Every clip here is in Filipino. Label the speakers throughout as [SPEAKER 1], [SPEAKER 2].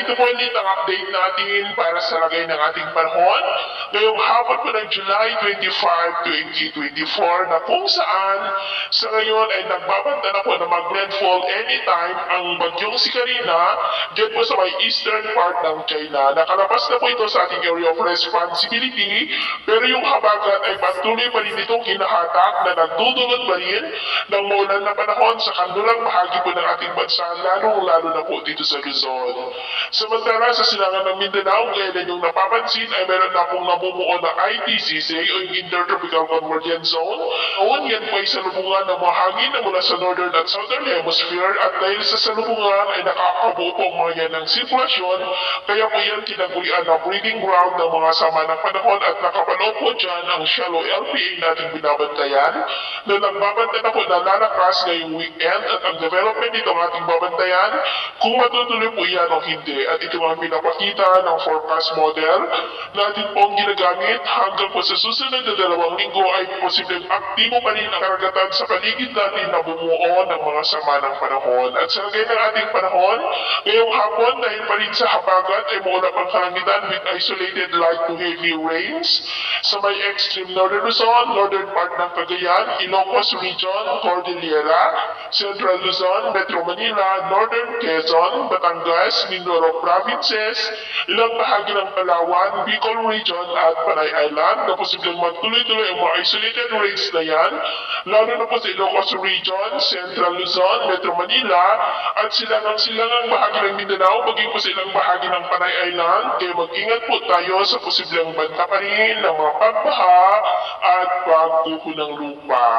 [SPEAKER 1] ito po ulit ang update natin para sa lagay ng ating panahon ngayong hapon po ng July 25, 2024 na kung saan sa ngayon ay nagbabanta na po na mag-landfall anytime ang bagyong si Karina dyan po sa may eastern part ng China. Nakalabas na po ito sa ating area of responsibility pero yung habagat ay patuloy pa rin itong hinahatak na nagdudulot pa rin ng maulan na panahon sa kanlulang bahagi po ng ating bansa, lalo na po dito sa Luzon. Samantala sa silangan ng Mindanao, kailan yung napapansin ay meron na pong namumuo na ITCZ o yung Intertropical Convergence Zone. Noon yan po ay salubungan ng mga hangin na mula sa northern at southern hemisphere at dahil sa salubungan ay nakakabuo po mga yan ng sirkulasyon, kaya po yan tinagulian na breeding ground ng mga sama ng panahon at nakapaloob po dyan ang shallow LPA nating binabantayan na nagbabanta na po na lalakas ngayong weekend at ang development nito ang ating babantayan kung matutuloy po yan o hindi. At ito ang pinapakita ng forecast model natin pong ginagamit hanggang po sa susunod na 2 linggo ay posibleng aktibo pa rin ang karagatan sa paligid natin na bumuo ng mga sama ng panahon. At sa lagay ng ating panahon, ngayong hapon dahil pa rin sa habagat ay maulap ang kalangitan with isolated light to heavy rains sa may extreme northern Luzon, northern part ng Cagayan, Ilocos Region, Cordillera, Central Luzon, Metro Manila, Northern Quezon, Batangas, Mindoro Provinces, ilang bahagi ng Palawan, Bicol Region at Panay Island na posibleng magtuloy-tuloy ang mga isolated rains na yan, lalo na po sa Ilocos Region, Central Luzon, Metro Manila at silangang bahagi ng Mindanao, maging po sa ilang bahagi ng Panay Island, kaya mag-ingat po tayo sa posibleng banta pa rin ng mga pagbaha at pagguho ng lupa.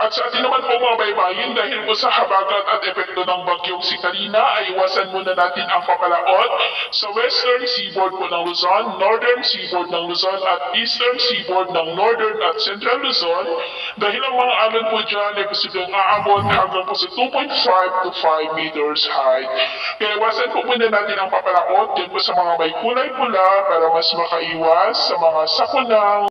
[SPEAKER 1] At sa atin naman po mga baybayin, dahil po sa habagat at epekto ng bagyong si Karina, ay iwasan muna natin ang papalaot sa western seaboard po ng Luzon, northern seaboard ng Luzon at eastern seaboard ng northern at central Luzon dahil ang mga alon po dyan ay posibleng aabot hanggang po sa 2.5 to 5 meters height. Kaya iwasan po muna natin ang papalaot dyan po sa mga may kulay pula para mas makaiwas sa mga sakunang